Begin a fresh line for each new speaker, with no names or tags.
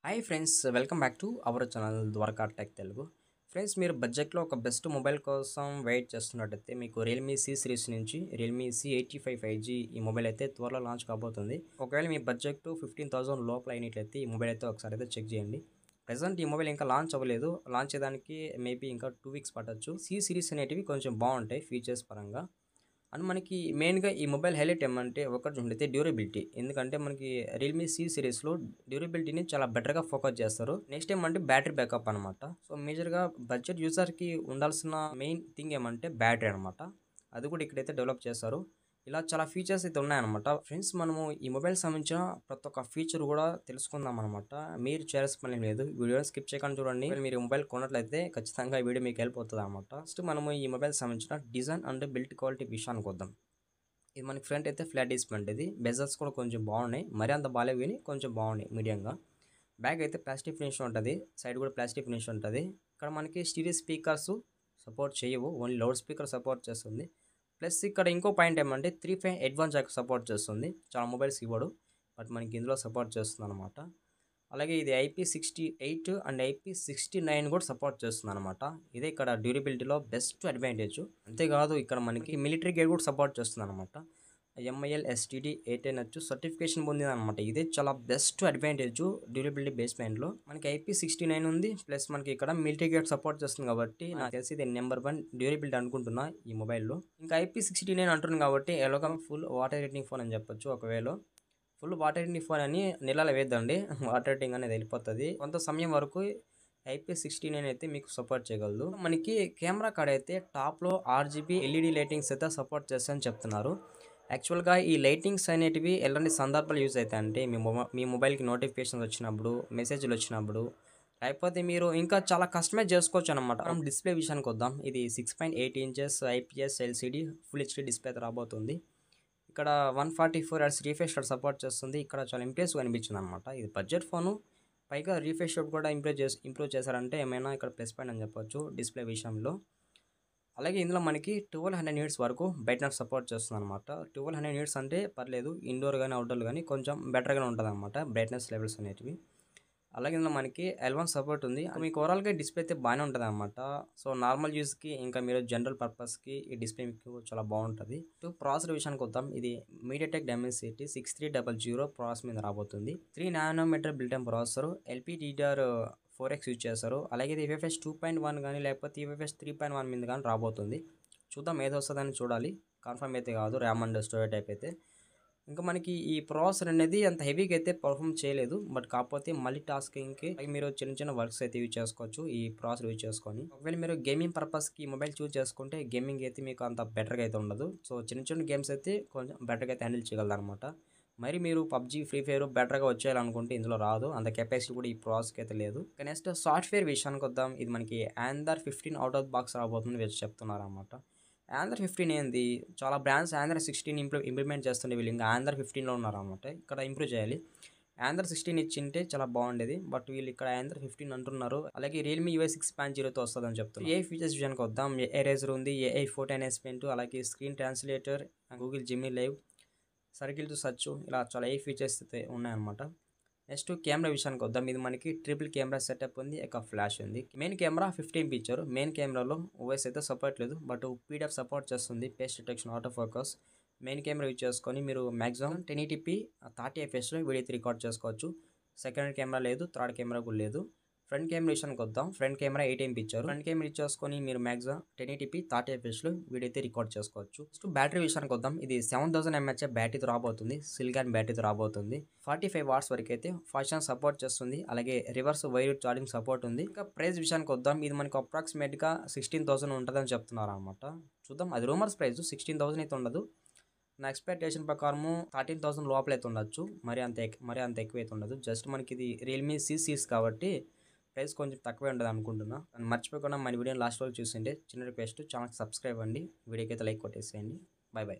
Hi friends, welcome back to our channel Dwaraka tech Telugu. Friends, మీరు బడ్జెట్లో ఒక బెస్ట్ మొబైల్ కోసం వెయిట్ చేస్తున్నట్టయితే మీకు రియల్మీ సి సిరీస్ నుంచి రియల్మీ C85 5G ఈ మొబైల్ అయితే త్వరలో లాంచ్ కాబోతుంది. ఒకవేళ మీ బడ్జెట్ 15,000 లోపల అయినట్లయితే ఈ మొబైల్ అయితే ఒకసారి అయితే చెక్ చేయండి. ప్రెజెంట్ ఈ మొబైల్ ఇంకా లాంచ్ అవ్వలేదు. లాంచ్ చేయడానికి మేబీ ఇంకా 2 వీక్స్ పట్టొచ్చు. సి సిరీస్ అనేటివి కొంచెం బాగుంటాయి ఫీచర్స్ పరంగా. అండ్ మనకి మెయిన్‌గా ఈ మొబైల్ హైలైట్ ఏమంటే ఒకటి చూడైతే డ్యూరబిలిటీ. ఎందుకంటే మనకి రియల్మీ సి సిరీస్‌లో డ్యూరబిలిటీని చాలా బెటర్‌గా ఫోకస్ చేస్తారు. నెక్స్ట్ ఏమంటే బ్యాటరీ బ్యాకప్ అనమాట. సో మేజర్‌గా బడ్జెట్ యూజర్‌కి ఉండాల్సిన మెయిన్ థింగ్ ఏమంటే బ్యాటరీ అనమాట. అది కూడా ఇక్కడైతే డెవలప్ చేశారు. ఇలా చాలా ఫీచర్స్ అయితే ఉన్నాయన్నమాట. ఫ్రెండ్స్, మనము ఈ మొబైల్ సంబంధించిన ప్రతి ఒక్క ఫీచర్ కూడా తెలుసుకుందాం అనమాట. మీరు చేయాల్సిన పని ఏం లేదు. వీడియోని స్కిప్ చేయకుండా చూడండి. ఒకవేళ మీరు ఈ మొబైల్ కొన్నట్లయితే ఖచ్చితంగా ఈ వీడియో మీకు హెల్ప్ అవుతుంది అనమాట. ఫస్ట్ మనము ఈ మొబైల్ సంబంధించిన డిజైన్ అండ్ బిల్డ్ క్వాలిటీ విషయానికి వద్దాం. ఇది మనకి ఫ్రంట్ అయితే ఫ్లాట్ డిస్ప్లే ఇది. బెజల్స్ కూడా కొంచెం బాగున్నాయి. మరీ అంత బాగాలేవు కానీ కొంచెం బాగున్నాయి మీడియంగా. బ్యాక్ అయితే ప్లాస్టిక్ ఫినిష్ ఉంటుంది. సైడ్ కూడా ప్లాస్టిక్ ఫినిష్ ఉంటుంది. ఇక్కడ మనకి స్టీరియో స్పీకర్స్ సపోర్ట్ చేయవు. ఓన్లీ లౌడ్ స్పీకర్ సపోర్ట్ చేస్తుంది. ప్లస్ ఇక్కడ ఇంకో పాయింట్ ఏమంటే 3.5 అడ్వాన్స్ జాక్ సపోర్ట్ చేస్తుంది. చాలా మొబైల్స్ ఇవ్వడు, బట్ మనకి ఇందులో సపోర్ట్ చేస్తుంది అనమాట. అలాగే ఇది IP68 అండ్ IP69 కూడా సపోర్ట్ చేస్తుంది అనమాట. ఇదే ఇక్కడ డ్యూరబిలిటీలో బెస్ట్ అడ్వాంటేజ్. అంతేకాదు ఇక్కడ మనకి మిలిటరీ గేర్ కూడా సపోర్ట్ చేస్తుంది అనమాట. MIL STD 810 సర్టిఫికేషన్ పొందింది అనమాట. ఇదే చాలా బెస్ట్ అడ్వాంటేజ్ డ్యూరబిలిటీ బేస్మెంట్లో. మనకి IP69 ఉంది, ప్లస్ మనకి ఇక్కడ మిలిటరీ గేర్ సపోర్ట్ చేస్తుంది కాబట్టి నాకు తెలిసి ఇది నెంబర్ 1 డ్యూరబిలిటీ అనుకుంటున్నా ఈ మొబైల్లో. ఇంకా IP69 అంటున్నాను కాబట్టి ఎలాగో ఫుల్ వాటర్ రేటింగ్ ఫోన్ అని చెప్పొచ్చు. ఒకవేళ ఫుల్ వాటర్ రేటింగ్ ఫోన్ అని నీళ్ళలో వేద్దండి, వాటర్ రేటింగ్ అనేది వెళ్ళిపోతుంది. కొంత సమయం వరకు IP69 అయితే మీకు సపోర్ట్ చేయగలదు. మనకి కెమెరా కార్డ్ అయితే టాప్లో RGB LED లైటింగ్స్ అయితే సపోర్ట్ చేస్తాయని చెప్తున్నారు. యాక్చువల్గా ఈ లైటింగ్స్ అనేటివి ఎలాంటి సందర్భాలు యూజ్ అవుతాయి అంటే మీ మొబైల్కి నోటిఫికేషన్స్ వచ్చినప్పుడు, మెసేజ్లు వచ్చినప్పుడు, లేకపోతే మీరు ఇంకా చాలా కస్టమైజ్ చేసుకోవచ్చు అనమాట. మనం డిస్ప్లే విషయానికి వద్దాం. ఇది 6.8 inches IPS LCD full HD display రాబోతుంది. ఇక్కడ 144 హెర్ట్జ్ రీఫ్రెష్ రేట్ సపోర్ట్ చేస్తుంది. ఇక్కడ చాలా ఇంప్రెసివ్గా అనిపించింది అనమాట. ఇది బడ్జెట్ ఫోను, పైగా రీఫ్రెష్ రేట్ కూడా ఇంప్రూవ్ చేశారంటే ఏమైనా ఇక్కడ ప్లస్ పాయింట్ అని చెప్పొచ్చు డిస్ప్లే విషయంలో. అలాగే ఇందులో మనకి 1200 నిట్స్ వరకు బ్రైట్నెస్ సపోర్ట్ చేస్తుంది అనమాట. 1200 నిట్స్ అంటే పర్లేదు, ఇండోర్ కానీ అవుట్డోర్ కానీ కొంచెం బెటర్గానే ఉంటుంది అనమాట బ్రైట్నెస్ లెవెల్స్ అనేటివి. అలాగే ఇందులో మనకి L1 సపోర్ట్ ఉంది. మీకు ఓవరాల్గా డిస్ప్లే అయితే బాగానే ఉంటుంది అనమాట. సో నార్మల్ యూస్కి ఇంకా మీరు జనరల్ పర్పస్కి ఈ డిస్ప్లే మీకు చాలా బాగుంటుంది. ప్రాసెసర్ విషయానికి వద్దాం. ఇది MediaTek Dimensity 6300 ప్రాసెసర్ మీద రాబోతుంది. 3nm built-in processor, LPDDR4X use చేస్తారు. అలాగే ఇది UFS 2.1 కానీ లేకపోతే UFS 3.1 మీద కానీ రాబోతుంది. చూద్దాం ఏది వస్తుందని చూడాలి. కన్ఫర్మ్ అయితే కాదు, ర్యామ్ అండ్ స్టోరేజ్ టైప్ అయితే. ఇంకా మనకి ఈ ప్రాసెసర్ అనేది అంత హెవీగా అయితే పర్ఫామ్ చేయలేదు, బట్ కాకపోతే మల్టీ టాస్కింగ్కి మీరు చిన్న చిన్న వర్క్స్ అయితే యూజ్ చేసుకోవచ్చు ఈ ప్రాసెసర్ యూజ్ చేసుకొని. ఒకవేళ మీరు గేమింగ్ పర్పస్కి మొబైల్ చూస్ చేసుకుంటే గేమింగ్ అయితే మీకు అంత బెటర్గా అయితే ఉండదు. సో చిన్న చిన్న గేమ్స్ అయితే కొంచెం బెటర్గా అయితే హ్యాండిల్ చేయగలరు అనమాట. మరి మీరు PUBG, ఫ్రీ ఫైర్ బెటర్గా వచ్చేయాలనుకుంటే ఇందులో రాదు, అంత కెపాసిటీ కూడా ఈ ప్రాసెస్కి అయితే లేదు. నెక్స్ట్ సాఫ్ట్వేర్ విషయానికి వద్దాం. ఇది మనకి Android 15 అవుట్ ఆఫ్ బాక్స్ రాబోతుంది వీళ్ళు చెప్తున్నారు అనమాట. Android 15 ఏంది, చాలా బ్రాండ్స్ Android 16 ఇంప్లిమెంట్ చేస్తుండే, వీళ్ళు ఇంకా Android 15లో ఉన్నారన్నమాట. ఇక్కడ ఇంప్రూవ్ చేయాలి. Android 16 ఇచ్చింటే చాలా బాగుండేది, బట్ వీళ్ళు ఇక్కడ Android 15 అంటున్నారు. అలాగే Realme UI 6.0తో వస్తుందని చెప్తున్నారు. AI ఫీచర్స్ విషయానికి వద్దాం. ఎరేజర్ ఉంది, AI ఫోటో ఎన్హాన్స్మెంట్, అలాగే screen translator, Google Jimny live, circle to search, ఇలా చాలా AI ఫీచర్స్ అయితే ఉన్నాయన్నమాట. నెక్స్ట్ కెమెరా విషయానికి వద్దాం. ఇది మనకి ట్రిపుల్ కెమెరా సెటప్ ఉంది, ఒక ఫ్లాష్ ఉంది. Main camera 15 picture. మెయిన్ కెమెరాలో ఓఎస్ అయితే సపోర్ట్ లేదు, బట్ PDF సపోర్ట్ చేస్తుంది, face detection, auto focus. Main camera use చేసుకొని మీరు మాక్సిమం 1080p 30 fps వీడియో అయితే రికార్డ్ చేసుకోవచ్చు. సెకండ్ కెమెరా లేదు, థర్డ్ కెమెరా కూడా లేదు. ఫ్రంట్ కెమెరా విషయానికి వద్దాం. Front camera 18 picture. Front camera use చేసుకొని మీరు మాక్సిమం 1080p 30 fps వీడియో అయితే రికార్డ్ చేసుకోవచ్చు. నెక్స్ట్ బ్యాటరీ విషయానికి వద్దాం. ఇది 7000 mAh బ్యాటరీతో రాబోతుంది, సిలికాన్ బ్యాటరీతో రాబోతుంది. 45 వాట్స్ వరకు అయితే ఫాస్ట్ ఛార్జ్ సపోర్ట్ చేస్తుంది. అలాగే రివర్స్ వైర్ ఛార్జింగ్ సపోర్ట్ ఉంది. ఇంకా ప్రైస్ విషయానికి వద్దాం. ఇది మనకు అప్రాక్సిమేట్గా 16,000 ఉంటుందని చెప్తున్నారు అనమాట. చూద్దాం, అది రూమర్స్ ప్రైస్. 16,000 అయితే ఉండదు. నా ఎక్స్పెక్టేషన్ ప్రకారము 13,000 లోపల అయితే ఉండొచ్చు. మరి అంత ఎక్కువ అయితే ఉండదు. జస్ట్ మనకి ఇది రియల్మీ సి సిరీస్ కాబట్టి ప్రైస్ కొంచెం తక్కువే ఉంటుంది అనుకుంటున్నా. మర్చిపోకుండా మన వీడియోని లాస్ట్ వరకు చూసిండే చిన్న రిక్వెస్ట్, ఛానల్కి సబ్స్క్రైబ్ అవ్వండి, వీడియోకి అయితే లైక్ కొట్టేసేయండి. By by.